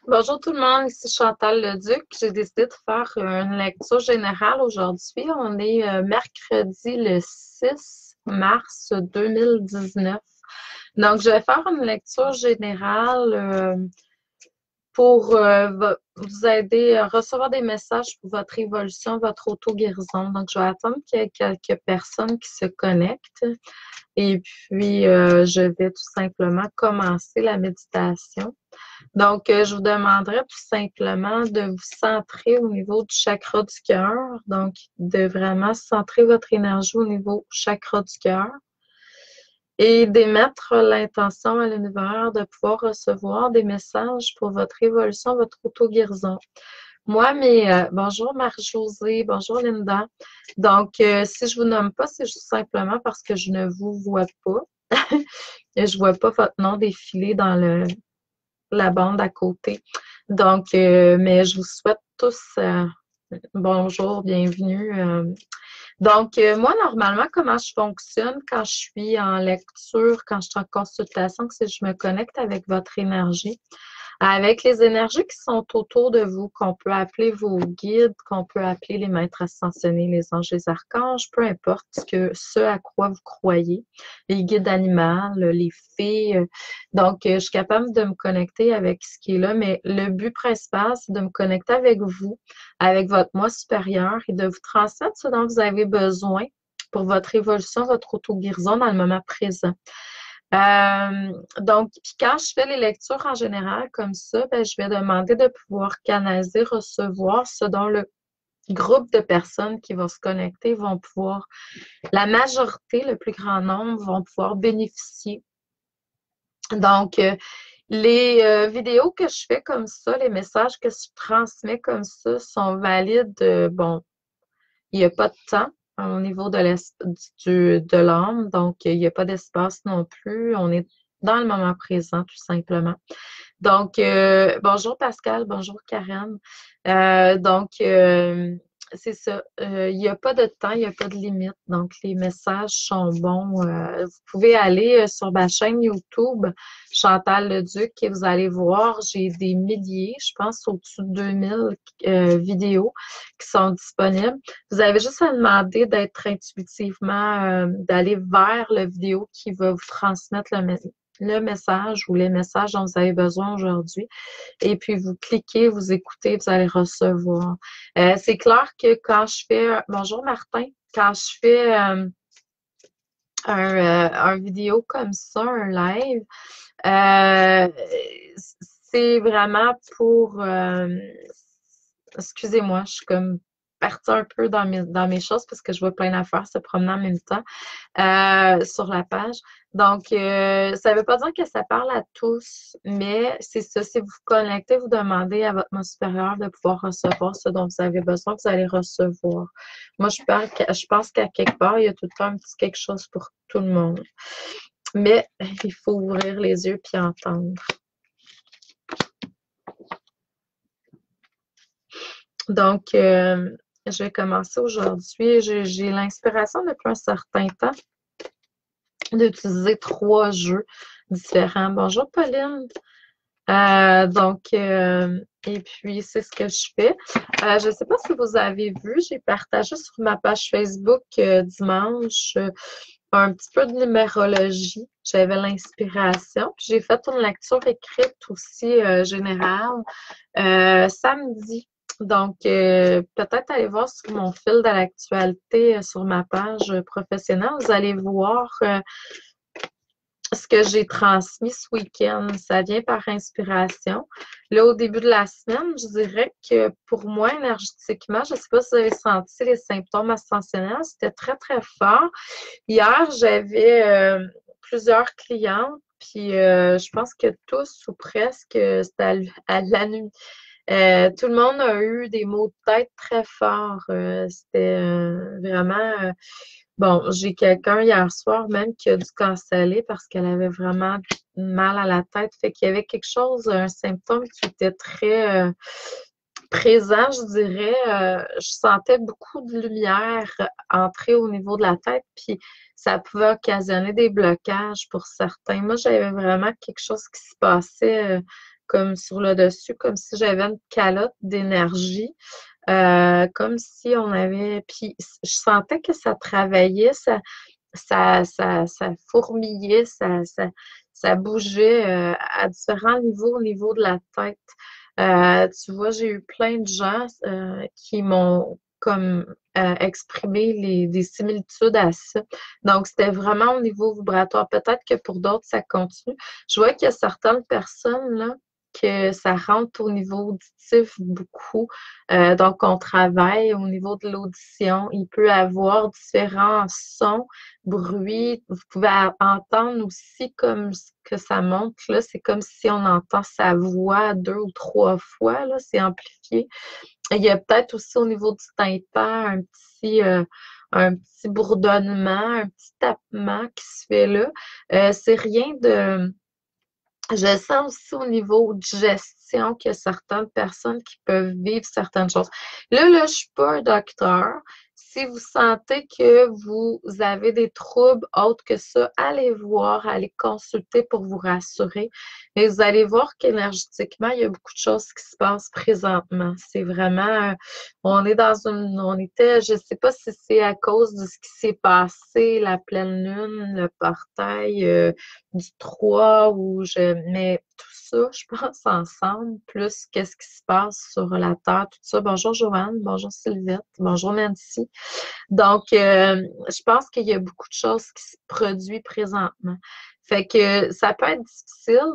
Bonjour tout le monde, ici Chantal Leduc. J'ai décidé de faire une lecture générale aujourd'hui. On est mercredi le 6 mars 2019. Donc, je vais faire une lecture générale pour vous aider à recevoir des messages pour votre évolution, votre auto-guérison. Donc, je vais attendre qu'il y ait quelques personnes qui se connectent. Et puis, je vais tout simplement commencer la méditation. Donc, je vous demanderais tout simplement de vous centrer au niveau du chakra du cœur. Donc, de vraiment centrer votre énergie au niveau du chakra du cœur et d'émettre l'intention à l'univers de pouvoir recevoir des messages pour votre évolution, votre auto-guérison. Bonjour Marie-Josée, bonjour Linda. Donc, si je vous nomme pas, c'est juste simplement parce que je ne vous vois pas. Et je vois pas votre nom défiler dans la bande à côté. Donc, mais je vous souhaite tous bonjour, bienvenue. Moi, normalement, comment je fonctionne quand je suis en lecture, quand je suis en consultation, c'est que je me connecte avec votre énergie, avec les énergies qui sont autour de vous, qu'on peut appeler vos guides, qu'on peut appeler les maîtres ascensionnés, les anges, les archanges, peu importe ce à quoi vous croyez, les guides animaux, les fées. Je suis capable de me connecter avec ce qui est là, mais le but principal, c'est de me connecter avec vous, avec votre moi supérieur et de vous transmettre ce dont vous avez besoin pour votre évolution, votre auto-guérison dans le moment présent. Puis quand je fais les lectures en général comme ça, ben, je vais demander de pouvoir canaliser, recevoir ce dont le groupe de personnes qui vont se connecter vont pouvoir, la majorité, le plus grand nombre, vont pouvoir bénéficier. Donc, les vidéos que je fais comme ça, les messages que je transmets comme ça sont valides. Bon, il n'y a pas de temps au niveau de l'âme, donc il n'y a pas d'espace non plus. On est dans le moment présent, tout simplement. Donc, bonjour Pascal, bonjour Karen. C'est ça. Il n'y a pas de temps, il n'y a pas de limite. Donc, les messages sont bons. Vous pouvez aller sur ma chaîne YouTube, Chantal Leduc, et vous allez voir, j'ai des milliers, je pense au-dessus de 2000 vidéos qui sont disponibles. Vous avez juste à demander d'être intuitivement, d'aller vers la vidéo qui va vous transmettre le message ou les messages dont vous avez besoin aujourd'hui. Et puis, vous cliquez, vous écoutez, vous allez recevoir. C'est clair que quand je fais, bonjour Martin, quand je fais un vidéo comme ça, un live, euh, c'est vraiment pour, excusez-moi, je suis comme partie un peu dans mes choses parce que je vois plein d'affaires se promener en même temps sur la page. Donc, ça ne veut pas dire que ça parle à tous, mais c'est ça, si vous vous connectez, vous demandez à votre moi supérieur de pouvoir recevoir ce dont vous avez besoin, vous allez recevoir. Moi, je pense qu'à quelque part, il y a tout le temps un petit quelque chose pour tout le monde. Mais il faut ouvrir les yeux puis entendre. Donc, je vais commencer aujourd'hui. J'ai l'inspiration depuis un certain temps d'utiliser 3 jeux différents. Bonjour Pauline. Et puis c'est ce que je fais. Je ne sais pas si vous avez vu, j'ai partagé sur ma page Facebook dimanche un petit peu de numérologie. J'avais l'inspiration. Puis j'ai fait une lecture écrite aussi générale samedi. Donc, peut-être aller voir sur mon fil de l'actualité sur ma page professionnelle. Vous allez voir ce que j'ai transmis ce week-end. Ça vient par inspiration. Là, au début de la semaine, je dirais que pour moi, énergétiquement, je ne sais pas si vous avez senti les symptômes ascensionnels, c'était très, très fort. Hier, j'avais plusieurs clients, puis je pense que tous ou presque, c'était à la nuit. Tout le monde a eu des maux de tête très forts. C'était vraiment bon, j'ai quelqu'un hier soir même qui a dû canceller parce qu'elle avait vraiment mal à la tête. Fait qu'il y avait quelque chose, un symptôme qui était très présent, je dirais. Je sentais beaucoup de lumière entrer au niveau de la tête, puis ça pouvait occasionner des blocages pour certains. Moi, j'avais vraiment quelque chose qui se passait comme sur le dessus, comme si j'avais une calotte d'énergie. Comme si on avait. Puis je sentais que ça travaillait, ça fourmillait, ça bougeait à différents niveaux au niveau de la tête. Tu vois, j'ai eu plein de gens qui m'ont comme exprimé des similitudes à ça. Donc, c'était vraiment au niveau vibratoire. Peut-être que pour d'autres, ça continue. Je vois qu'il y a certaines personnes là, que ça rentre au niveau auditif beaucoup. Donc, on travaille au niveau de l'audition. Il peut y avoir différents sons, bruits. Vous pouvez entendre aussi comme que ça monte, là. C'est comme si on entend sa voix 2 ou 3 fois, là. C'est amplifié. Il y a peut-être aussi au niveau du tympan un petit bourdonnement, un petit tapement qui se fait là. C'est rien de je sens aussi au niveau digestion qu'il y a certaines personnes qui peuvent vivre certaines choses. Là, je suis pas un docteur. Si vous sentez que vous avez des troubles autres que ça, allez voir, allez consulter pour vous rassurer. Et vous allez voir qu'énergétiquement, il y a beaucoup de choses qui se passent présentement. C'est vraiment, on est dans on était, je sais pas si c'est à cause de ce qui s'est passé, la pleine lune, le portail, du 3 mais tout ça, je pense ensemble, plus qu'est-ce qui se passe sur la Terre, tout ça. Bonjour Joanne, bonjour Sylvette, bonjour Nancy. Donc, je pense qu'il y a beaucoup de choses qui se produisent présentement. Fait que ça peut être difficile.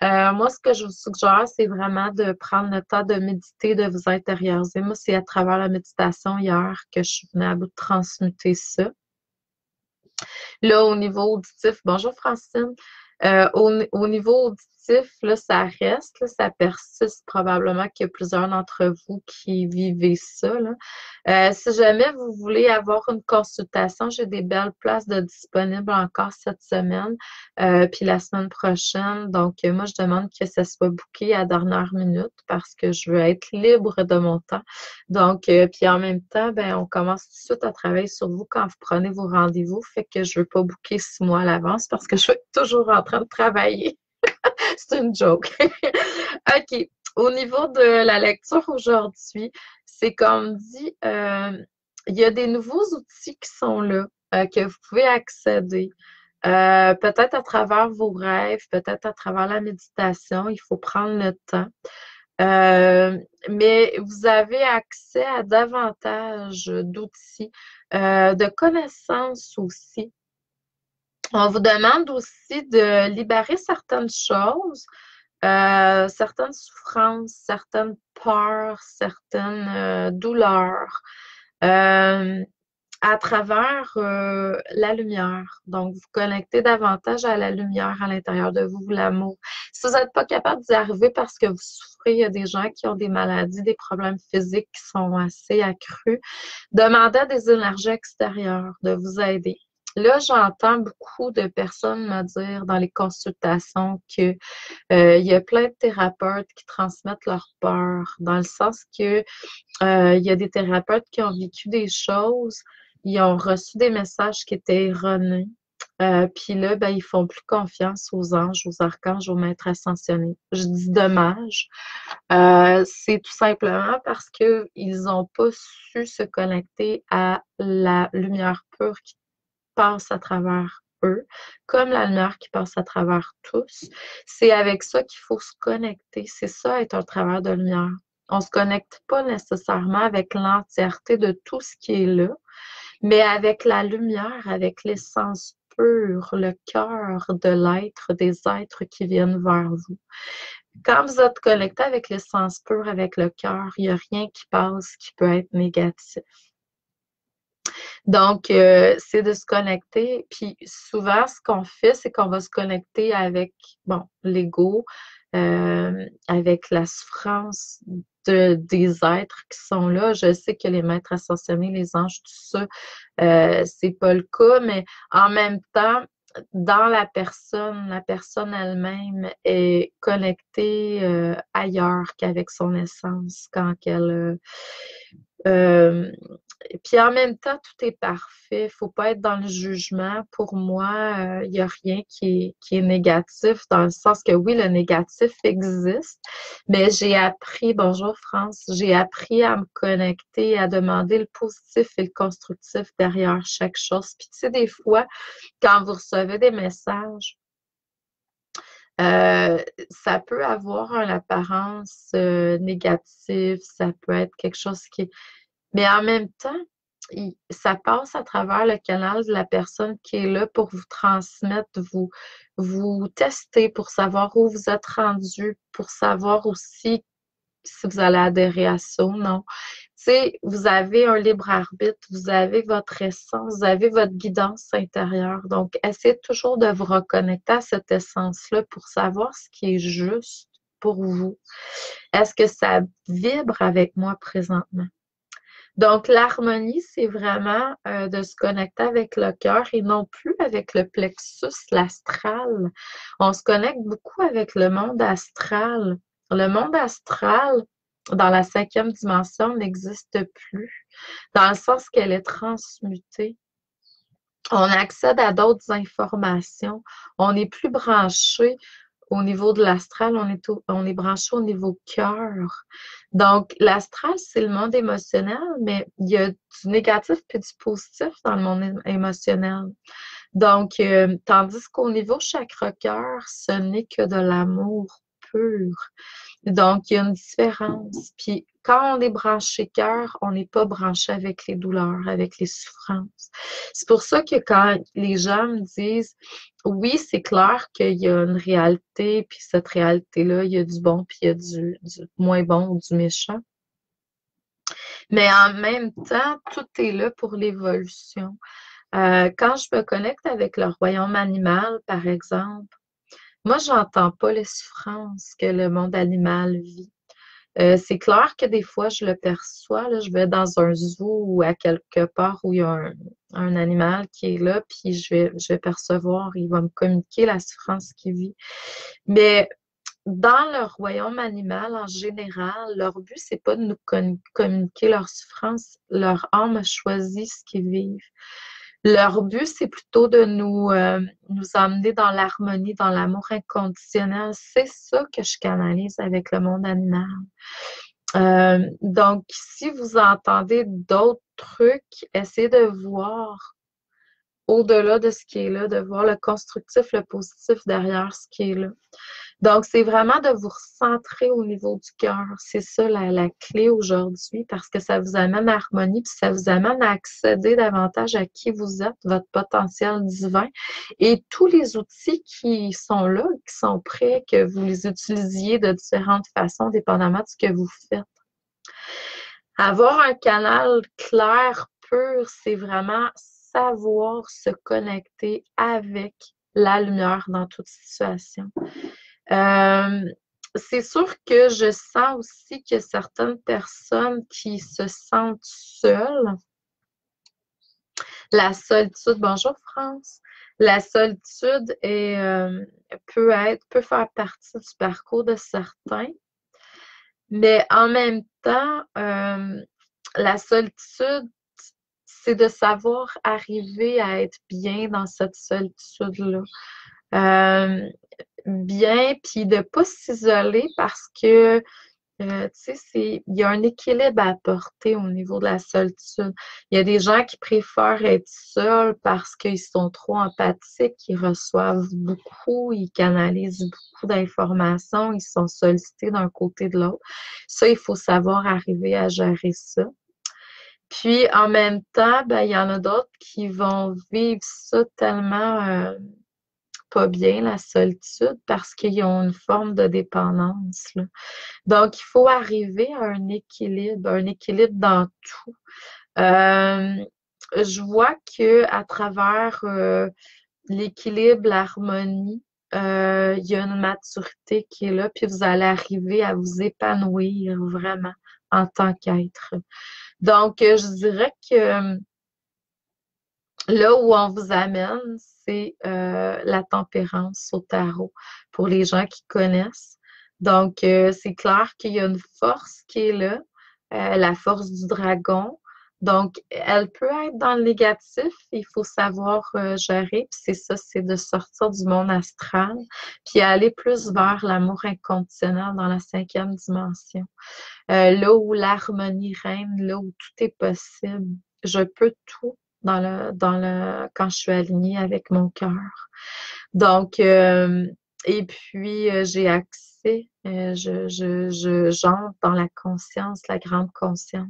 Moi, ce que je vous suggère, c'est vraiment de prendre le temps de méditer, de vous intérioriser. Moi, c'est à travers la méditation hier que je suis venue à bout de transmuter ça. Là, au niveau auditif, bonjour Francine. Au niveau auditif, là, ça reste, là, ça persiste probablement qu'il y a plusieurs d'entre vous qui vivez ça, là. Si jamais vous voulez avoir une consultation, j'ai des belles places de disponibles encore cette semaine, puis la semaine prochaine. Donc, moi, je demande que ça soit booké à dernière minute parce que je veux être libre de mon temps. Donc, puis en même temps, ben, on commence tout de suite à travailler sur vous quand vous prenez vos rendez-vous. Fait que je veux pas booker 6 mois à l'avance parce que je suis toujours en train de travailler. C'est une joke. OK. Au niveau de la lecture aujourd'hui, c'est comme dit, il y a des nouveaux outils qui sont là, que vous pouvez accéder. Peut-être à travers vos rêves, peut-être à travers la méditation, il faut prendre le temps. Mais vous avez accès à davantage d'outils, de connaissances aussi. On vous demande aussi de libérer certaines choses, certaines souffrances, certaines peurs, certaines douleurs. Euh, à travers la lumière. Donc, vous connectez davantage à la lumière à l'intérieur de vous, l'amour. Si vous n'êtes pas capable d'y arriver parce que vous souffrez, il y a des gens qui ont des maladies, des problèmes physiques qui sont assez accrus, demandez à des énergies extérieures de vous aider. Là, j'entends beaucoup de personnes me dire dans les consultations que il y a plein de thérapeutes qui transmettent leur peur, dans le sens que il y a des thérapeutes qui ont vécu des choses, ils ont reçu des messages qui étaient erronés. Puis là, ben, ils font plus confiance aux anges, aux archanges, aux maîtres ascensionnés. Je dis dommage. C'est tout simplement parce qu'ils n'ont pas su se connecter à la lumière pure qui passe à travers eux, comme la lumière qui passe à travers tous. C'est avec ça qu'il faut se connecter. C'est ça, être un travail de lumière. On ne se connecte pas nécessairement avec l'entièreté de tout ce qui est là, mais avec la lumière, avec l'essence pure, le cœur de l'être, des êtres qui viennent vers vous. Quand vous êtes connecté avec l'essence pure, avec le cœur, il n'y a rien qui passe qui peut être négatif. Donc, c'est de se connecter. Puis souvent, ce qu'on fait, c'est qu'on va se connecter avec, bon, l'ego, avec la souffrance des êtres qui sont là. Je sais que les maîtres ascensionnés, les anges, tout ça, c'est pas le cas, mais en même temps, dans la personne elle-même est connectée ailleurs qu'avec son essence quand elle Euh, et puis en même temps, tout est parfait. Il ne faut pas être dans le jugement. Pour moi, il n'y a rien qui est négatif, dans le sens que oui, le négatif existe, mais j'ai appris, bonjour France, j'ai appris à me connecter, à demander le positif et le constructif derrière chaque chose. Puis tu sais, des fois, quand vous recevez des messages, euh, ça peut avoir une apparence négative, ça peut être quelque chose qui... Mais en même temps, ça passe à travers le canal de la personne qui est là pour vous transmettre, vous tester pour savoir où vous êtes rendu, pour savoir aussi si vous allez adhérer à ça ou non. Tu sais, vous avez un libre arbitre, vous avez votre essence, vous avez votre guidance intérieure. Donc, essayez toujours de vous reconnecter à cette essence-là pour savoir ce qui est juste pour vous. Est-ce que ça vibre avec moi présentement? Donc, l'harmonie, c'est vraiment de se connecter avec le cœur et non plus avec le plexus, l'astral. On se connecte beaucoup avec le monde astral. Le monde astral, dans la cinquième dimension, n'existe plus, dans le sens qu'elle est transmutée. On accède à d'autres informations. On n'est plus branché au niveau de l'astral, on est branché au niveau cœur. Donc, l'astral, c'est le monde émotionnel, mais il y a du négatif et du positif dans le monde émotionnel. Donc, tandis qu'au niveau chakra-cœur, ce n'est que de l'amour pur. Donc, il y a une différence. Puis, quand on est branché cœur, on n'est pas branché avec les douleurs, avec les souffrances. C'est pour ça que quand les gens me disent, oui, c'est clair qu'il y a une réalité, puis cette réalité-là, il y a du bon, puis il y a du moins bon ou du méchant. Mais en même temps, tout est là pour l'évolution. Quand je me connecte avec le royaume animal, par exemple, moi, j'entends pas les souffrances que le monde animal vit. C'est clair que des fois, je le perçois. Là, je vais dans un zoo ou à quelque part où il y a un animal qui est là, puis je vais percevoir, il va me communiquer la souffrance qu'il vit. Mais dans le royaume animal, en général, leur but, c'est pas de nous communiquer leur souffrance. Leur âme a choisi ce qu'ils vivent. Leur but, c'est plutôt de nous emmener dans l'harmonie, dans l'amour inconditionnel. C'est ça que je canalise avec le monde animal. Donc, si vous entendez d'autres trucs, essayez de voir au-delà de ce qui est là, de voir le constructif, le positif derrière ce qui est là. Donc, c'est vraiment de vous recentrer au niveau du cœur. C'est ça la clé aujourd'hui parce que ça vous amène à harmonie puis ça vous amène à accéder davantage à qui vous êtes, votre potentiel divin et tous les outils qui sont là, qui sont prêts, que vous les utilisiez de différentes façons, dépendamment de ce que vous faites. Avoir un canal clair, pur, c'est vraiment savoir se connecter avec la lumière dans toute situation. Euh, c'est sûr que je sens aussi que certaines personnes qui se sentent seules, la solitude, bonjour France, la solitude peut faire partie du parcours de certains, mais en même temps, la solitude, c'est de savoir arriver à être bien dans cette solitude-là. Bien, puis de ne pas s'isoler parce que, tu sais, il y a un équilibre à apporter au niveau de la solitude. Il y a des gens qui préfèrent être seuls parce qu'ils sont trop empathiques, ils reçoivent beaucoup, ils canalisent beaucoup d'informations, ils sont sollicités d'un côté de l'autre. Ça, il faut savoir arriver à gérer ça. Puis, en même temps, ben, il y en a d'autres qui vont vivre ça tellement pas bien, la solitude, parce qu'ils ont une forme de dépendance, là. Donc, il faut arriver à un équilibre dans tout. Euh, je vois que à travers l'équilibre, l'harmonie, il y a une maturité qui est là, puis vous allez arriver à vous épanouir vraiment en tant qu'être. Donc, je dirais que là où on vous amène, c'est la tempérance au tarot pour les gens qui connaissent. Donc, c'est clair qu'il y a une force qui est là. la force du dragon. Donc, elle peut être dans le négatif, il faut savoir gérer, puis c'est ça, c'est de sortir du monde astral, puis aller plus vers l'amour inconditionnel dans la cinquième dimension. Là où l'harmonie règne, là où tout est possible. Je peux tout quand je suis alignée avec mon cœur. Donc, et puis, j'ai accès, j'entre dans la conscience, la grande conscience.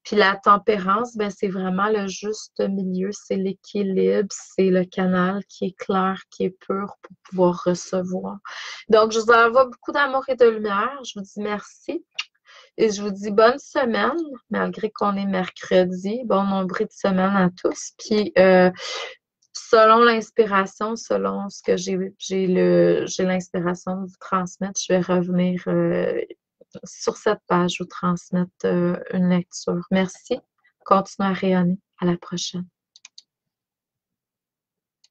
Puis la tempérance, ben, c'est vraiment le juste milieu, c'est l'équilibre, c'est le canal qui est clair, qui est pur pour pouvoir recevoir. Donc, je vous envoie beaucoup d'amour et de lumière. Je vous dis merci. Et je vous dis bonne semaine, malgré qu'on est mercredi. Bon nombril de semaine à tous. Puis, selon l'inspiration, selon ce que j'ai l'inspiration de vous transmettre, je vais revenir sur cette page, vous transmettre une lecture. Merci. Continuez à rayonner. À la prochaine.